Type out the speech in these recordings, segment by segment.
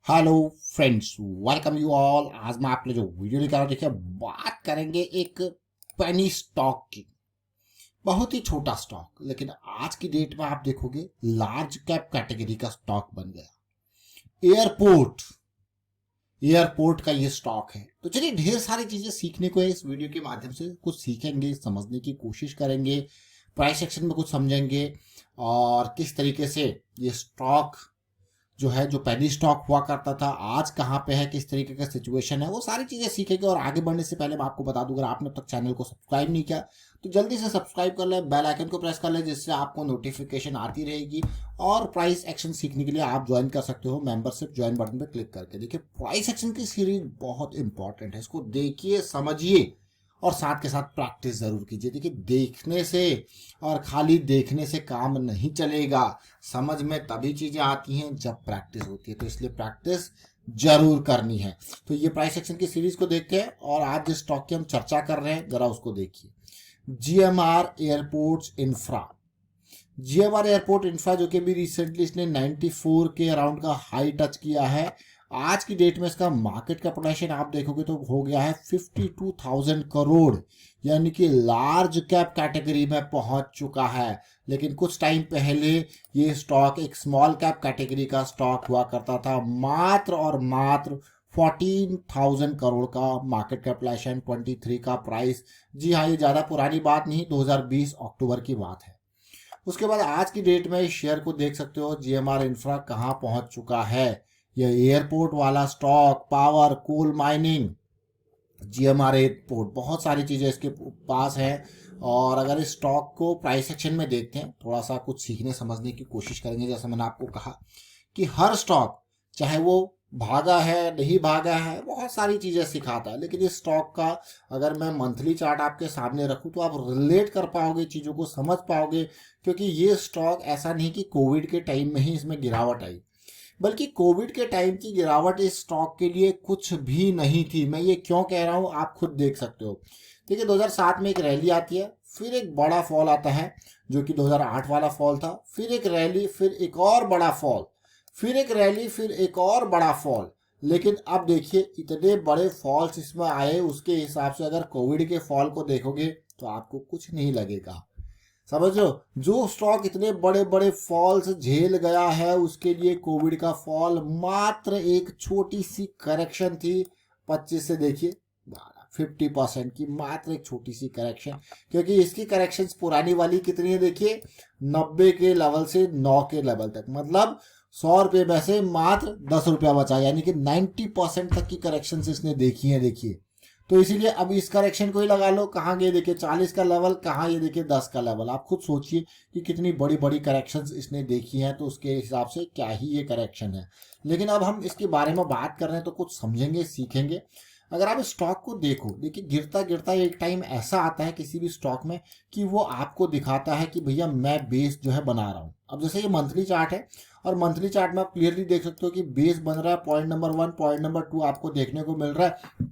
Hello friends, welcome you all. आज मैं आपने जो वीडियो लेकर आया हूं, देखिए बात करेंगे एक पेनी स्टॉक की। बहुत ही छोटा स्टॉक, लेकिन आज की डेट में आप देखोगे लार्ज कैप कैटेगरी का स्टॉक बन गया। एयरपोर्ट एयरपोर्ट का ये स्टॉक है। तो चलिए, ढेर सारी चीजें सीखने को है इस वीडियो के माध्यम से। कुछ सीखेंगे, समझने की कोशिश करेंगे, प्राइस सेक्शन में कुछ समझेंगे और किस तरीके से ये स्टॉक जो है, जो पेनी स्टॉक हुआ करता था, आज कहाँ पे है, किस तरीके का सिचुएशन है, वो सारी चीजें सीखेंगे। और आगे बढ़ने से पहले मैं आपको बता दूं, अगर आपने अब तक चैनल को सब्सक्राइब नहीं किया तो जल्दी से सब्सक्राइब कर ले, बेल आइकन को प्रेस कर ले, जिससे आपको नोटिफिकेशन आती रहेगी। और प्राइस एक्शन सीखने के लिए आप ज्वाइन कर सकते हो मेंबरशिप ज्वाइन बटन पे क्लिक करके। देखिए, प्राइस एक्शन की सीरीज बहुत इंपॉर्टेंट है, इसको देखिए, समझिए और साथ के साथ प्रैक्टिस जरूर कीजिए। देखिए, देखने से और खाली देखने से काम नहीं चलेगा, समझ में तभी चीजें आती हैं जब प्रैक्टिस होती है। तो इसलिए प्रैक्टिस जरूर करनी है। तो ये प्राइस एक्शन की सीरीज को देखते हैं और आज जिस स्टॉक की हम चर्चा कर रहे हैं, जरा उसको देखिए। GMR airports infra. GMR airport infra जो कि भी रिसेंटली इसने 94 के अराउंड का हाई टच किया है। आज की डेट में इसका मार्केट कैपिटलाइजेशन आप देखोगे तो हो गया है 52,000 करोड़, यानी कि लार्ज कैप कैटेगरी में पहुंच चुका है। लेकिन कुछ टाइम पहले ये स्टॉक एक स्मॉल कैप कैटेगरी का स्टॉक हुआ करता था। मात्र और मात्र 14,000 करोड़ का मार्केट कैपिटलाइजेशन, 23 का प्राइस। जी हाँ, ये ज़्यादा पुरानी बात नहीं, 2020 अक्टूबर की बात है। उसके बाद आज की डेट में इस शेयर को देख सकते हो, जीएमआर इंफ्रा कहाँ पहुंच चुका है। यह एयरपोर्ट वाला stock, power, coal mining, GMR airport, बहुत सारी चीजें इसके पास है। और अगर इस स्टॉक को प्राइस सेक्शन में देखते हैं, थोड़ा सा कुछ सीखने समझने की कोशिश करेंगे। जैसे मैंने आपको कहा कि हर स्टॉक, चाहे वो भागा है नहीं भागा है, बहुत सारी चीजें सिखाता है। लेकिन इस स्टॉक का अगर मैं मंथली चार्ट आपके सामने रखूं तो आप रिलेट कर पाओगे, चीजों को समझ पाओगे। क्योंकि ये स्टॉक ऐसा नहीं कि कोविड के टाइम में ही इसमें गिरावट आई, बल्कि कोविड के टाइम की गिरावट इस स्टॉक के लिए कुछ भी नहीं थी। मैं ये क्यों कह रहा हूं, आप खुद देख सकते हो। देखिए, 2007 में एक रैली आती है, फिर एक बड़ा फॉल आता है जो कि 2008 वाला फॉल था, फिर एक रैली, फिर एक और बड़ा फॉल, फिर एक रैली, फिर एक और बड़ा फॉल। लेकिन अब देखिए, इतने बड़े फॉल्स इसमें आए, उसके हिसाब से अगर कोविड के फॉल को देखोगे तो आपको कुछ नहीं लगेगा। समझ लो, जो स्टॉक इतने बड़े बड़े फॉल्स झेल गया है, उसके लिए कोविड का फॉल मात्र एक छोटी सी करेक्शन थी। 25 से देखिए 50% की मात्र एक छोटी सी करेक्शन। क्योंकि इसकी करेक्शंस पुरानी वाली कितनी है, देखिए 90 के लेवल से 9 के लेवल तक, मतलब 100 रुपये में से मात्र 10 रुपया बचा, यानी कि 90% तक की करेक्शंस इसने देखी है। देखिए, तो इसीलिए अब इस करेक्शन को ही लगा लो, कहाँ गए देखिए 40 का लेवल, कहाँ ये देखिए 10 का लेवल। आप खुद सोचिए कि कितनी बड़ी बड़ी करेक्शंस इसने देखी हैं, तो उसके हिसाब से क्या ही ये करेक्शन है। लेकिन अब हम इसके बारे में बात कर रहे हैं तो कुछ समझेंगे, सीखेंगे। अगर आप स्टॉक को देखो, देखिए गिरता गिरता एक टाइम ऐसा आता है किसी भी स्टॉक में कि वो आपको दिखाता है कि भैया मैं बेस जो है बना रहा हूँ। अब जैसे ये मंथली चार्ट है, और मंथली चार्ट में आप क्लियरली देख सकते हो कि बेस बन रहा है। पॉइंट नंबर 1, पॉइंट नंबर 2 आपको देखने को मिल रहा है।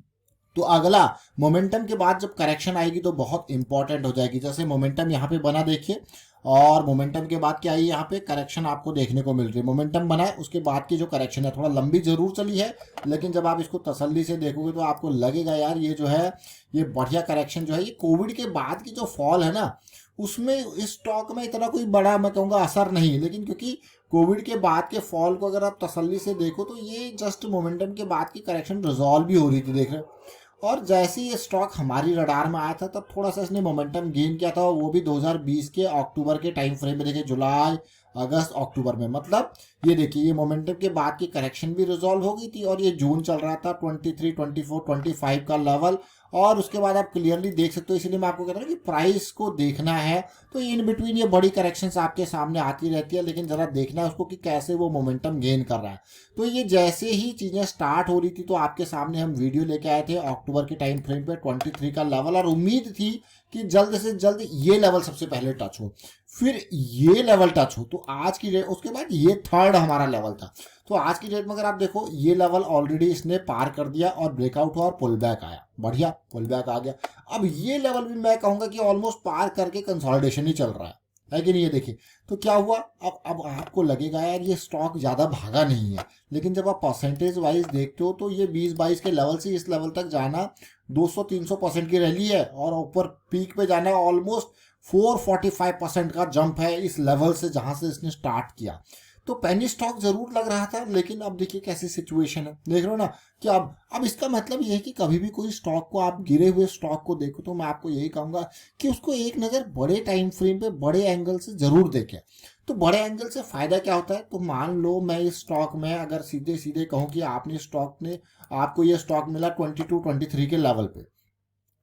तो अगला मोमेंटम के बाद जब करेक्शन आएगी तो बहुत इंपॉर्टेंट हो जाएगी। जैसे मोमेंटम यहाँ पे बना देखिए, और मोमेंटम के बाद क्या आई, यहाँ पे करेक्शन आपको देखने को मिल रही है। मोमेंटम बना है, उसके बाद की जो करेक्शन है थोड़ा लंबी जरूर चली है, लेकिन जब आप इसको तसल्ली से देखोगे तो आपको लगेगा यार ये जो है, ये बढ़िया करेक्शन जो है। ये कोविड के बाद की जो फॉल है ना, उसमें इस स्टॉक में इतना कोई बड़ा मैं कहूँगा असर नहीं है। लेकिन क्योंकि कोविड के बाद के फॉल को अगर आप तसल्ली से देखो तो ये जस्ट मोमेंटम के बाद की करेक्शन रिजॉल्व भी हो रही थी, देख रहे हो। और जैसे ये स्टॉक हमारी रडार में आया था तब थोड़ा सा इसने मोमेंटम गेन किया था, वो भी 2020 के अक्टूबर के टाइम फ्रेम में। देखिए जुलाई, अगस्त, अक्टूबर में, मतलब ये देखिए ये मोमेंटम के बाद की करेक्शन भी रिजॉल्व हो गई थी। और ये जून चल रहा था 23, 24, 25 का लेवल। और उसके बाद आप क्लियरली देख सकते हो। इसलिए मैं आपको कहता हूँ कि प्राइस को देखना है तो इन बिटवीन ये बड़ी करेक्शंस आपके सामने आती रहती है, लेकिन जरा देखना है उसको कि कैसे वो मोमेंटम गेन कर रहा है। तो ये जैसे ही चीजें स्टार्ट हो रही थी तो आपके सामने हम वीडियो लेके आए थे अक्टूबर के टाइम फ्रेम पे 23 का लेवल, और उम्मीद थी कि जल्द से जल्द ये लेवल सबसे पहले टच हो, फिर ये लेवल टच हो। तो आज की डेट, उसके बाद ये थर्ड हमारा लेवल था। तो आज की डेट में अगर आप देखो, ये लेवल ऑलरेडी इसने पार कर दिया और ब्रेकआउट हुआ और पुल बैक आया, बढ़िया पुल बैक आ गया। अब ये लेवल भी मैं कहूंगा कि ऑलमोस्ट पार करके कंसोलिडेशन ही चल रहा है। है कि नहीं? ये देखिए, तो क्या हुआ, अब आपको लगेगा यार ये स्टॉक ज़्यादा भागा नहीं है, लेकिन जब आप परसेंटेज वाइज देखते हो तो ये 20-22 के लेवल से इस लेवल तक जाना 200-300% की रैली है, और ऊपर पीक पे जाना ऑलमोस्ट 445% का जंप है इस लेवल से जहां से इसने स्टार्ट किया। तो पेनी स्टॉक जरूर लग रहा था, लेकिन अब देखिए कैसी सिचुएशन है, देख रहे हो ना कि अब इसका मतलब ये है कि कभी भी कोई स्टॉक को आप गिरे हुए स्टॉक को देखो तो मैं आपको यही कहूंगा कि उसको एक नज़र बड़े टाइम फ्रेम पे बड़े एंगल से जरूर देखें। तो बड़े एंगल से फायदा क्या होता है, तो मान लो मैं इस स्टॉक में अगर सीधे सीधे कहूँ कि आपने स्टॉक ने आपको ये स्टॉक मिला 22-23 के लेवल पे,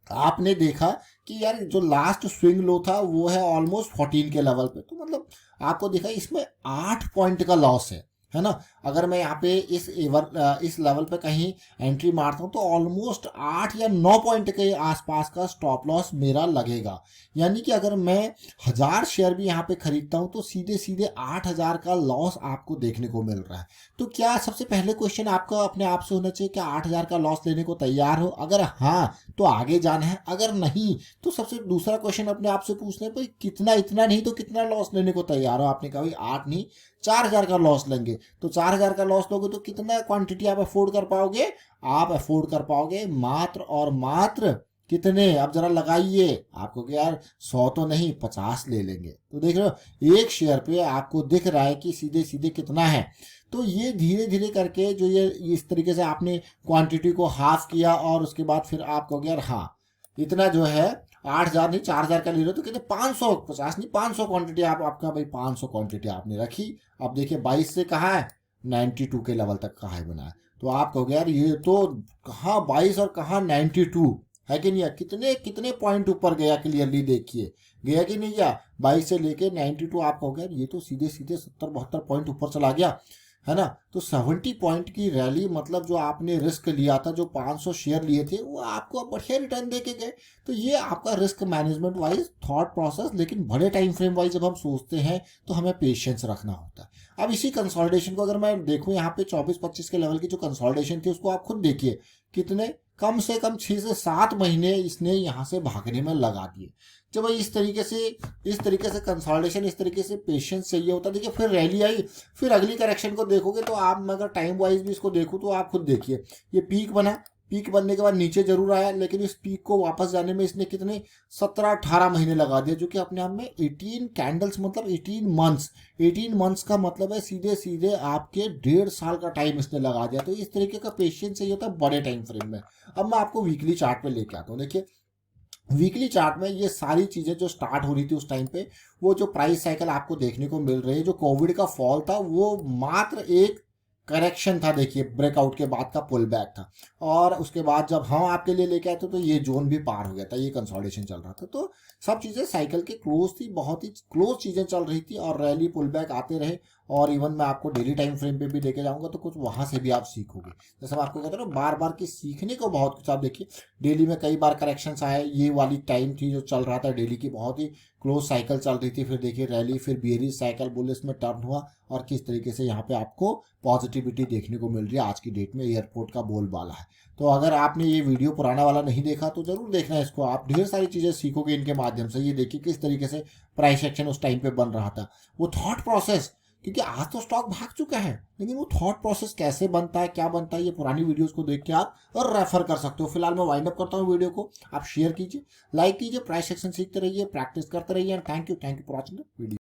आपने देखा कि यार जो लास्ट स्विंग लो था वो है ऑलमोस्ट 14 के लेवल पे, तो मतलब आपको देखा इसमें 8 पॉइंट का लॉस है ना। अगर मैं यहाँ पे इस लेवल पे कहीं एंट्री मारता हूँ तो ऑलमोस्ट 8 या 9 पॉइंट के आसपास का स्टॉप लॉस मेरा लगेगा। यानी कि अगर मैं 1000 शेयर भी यहाँ पे खरीदता हूँ तो सीधे सीधे 8000 का लॉस आपको देखने को मिल रहा है। तो क्या सबसे पहले क्वेश्चन आपका अपने आप से होना चाहिए, क्या 8000 का लॉस लेने को तैयार हो? अगर हाँ तो आगे जाना है, अगर नहीं तो सबसे दूसरा क्वेश्चन अपने आप से पूछना है भाई कितना, इतना नहीं तो कितना लॉस लेने को तैयार हो? आपने कहा भाई 8 नहीं 4000 का लॉस लेंगे, तो 4000 का लॉस लोगे तो कितना क्वांटिटी आप अफोर्ड कर पाओगे? आप अफोर्ड कर पाओगे मात्र और मात्र कितने, अब जरा लगाइए, आपको क्या यार 100 तो नहीं 50 ले लेंगे। तो देख रहे हो एक शेयर पे आपको दिख रहा है कि सीधे सीधे कितना है। तो ये धीरे धीरे करके जो ये इस तरीके से आपने क्वांटिटी को हाफ किया और उसके बाद फिर आप कहोगे यार हाँ इतना जो है 8000 नहीं 4000 का ले रहे हो, तो कहते 550 नहीं 500 क्वांटिटी आपका भाई 500 क्वांटिटी आपने रखी। अब देखिए 22 से कहाँ है 92 के लेवल तक का हाई बना है, तो आप कहोगे यार ये तो कहाँ 22 और कहाँ 92, है कि नहीं? कितने कितने पॉइंट ऊपर गया, क्लियरली देखिए गया कि नहीं गया? 22 से लेके 92 आप कहोगे यार ये तो सीधे सीधे 70-72 पॉइंट ऊपर चला गया, है ना। तो 70 पॉइंट की रैली, मतलब जो आपने रिस्क लिया था, जो 500 शेयर लिए थे वो आपको अब बढ़िया रिटर्न दे के गए। तो ये आपका risk management wise thought process, लेकिन बड़े टाइम फ्रेम वाइज जब हम सोचते हैं तो हमें पेशेंस रखना होता है। अब इसी कंसोलिडेशन को अगर मैं देखूं यहाँ पे 24-25 के लेवल की जो कंसोलिडेशन थी उसको आप खुद देखिए, कितने कम से कम 6 से 7 महीने इसने यहाँ से भागने में लगा दिए। जब भाई इस तरीके से कंसोलिडेशन, इस तरीके से पेशेंस चाहिए होता है। देखिए फिर रैली आई, फिर अगली करेक्शन को देखोगे तो आप, मैं अगर टाइम वाइज भी इसको देखूँ तो आप खुद देखिए, ये पीक बना, पीक बनने के बाद नीचे जरूर आया, लेकिन इस पीक को वापस जाने में इसने कितने 17-18 महीने लगा दिए, जो कि अपने आप में 18 कैंडल्स मतलब 18 मंथ्स का मतलब है सीधे सीधे आपके 1.5 साल का टाइम इसने लगा दिया। तो इस तरीके का पेशेंस चाहिए होता है बड़े टाइम फ्रेम में। अब मैं आपको वीकली चार्ट पे लेके आता हूँ। देखिए वीकली चार्ट में ये सारी चीजें जो स्टार्ट हो रही थी उस टाइम पे, वो जो प्राइस साइकिल आपको देखने को मिल रही है, जो कोविड का फॉल था वो मात्र एक करेक्शन था। देखिए ब्रेकआउट के बाद का पुल बैक था, और उसके बाद जब हम आपके लिए लेके आए थे तो ये जोन भी पार हो गया था, ये कंसोलिडेशन चल रहा था। तो सब चीज़ें साइकिल के क्लोज थी, बहुत ही क्लोज चीज़ें चल रही थी, और रैली पुल बैक आते रहे। और इवन मैं आपको डेली टाइम फ्रेम पे भी लेके जाऊंगा तो कुछ वहां से भी आप सीखोगे। जैसे मैं आपको कहता हूँ बार बार की सीखने को बहुत कुछ। आप देखिए डेली में कई बार करेक्शंस आए, ये वाली टाइम थी जो चल रहा था डेली की, बहुत ही क्लोज साइकिल चल रही थी। फिर देखिए रैली, फिर बेयरिश साइकिल बुलिश में टर्न हुआ, और किस तरीके से यहाँ पे आपको पॉजिटिविटी देखने को मिल रही है आज की डेट में। एयरपोर्ट का बोलबाला है। तो अगर आपने ये वीडियो पुराना वाला नहीं देखा तो जरूर देखना है इसको, आप ढेर सारी चीज़ें सीखोगे इनके माध्यम से। ये देखिए किस तरीके से प्राइस एक्शन उस टाइम पे बन रहा था, वो थॉट प्रोसेस, क्योंकि आज तो स्टॉक भाग चुका है, लेकिन वो थॉट प्रोसेस कैसे बनता है, क्या बनता है, ये पुरानी वीडियोस को देख के आप और रेफर कर सकते हो। फिलहाल मैं वाइंड अप करता हूँ वीडियो को, आप शेयर कीजिए, लाइक कीजिए, प्राइस एक्शन सीखते रहिए, प्रैक्टिस करते रहिए, and thank you for watching the video.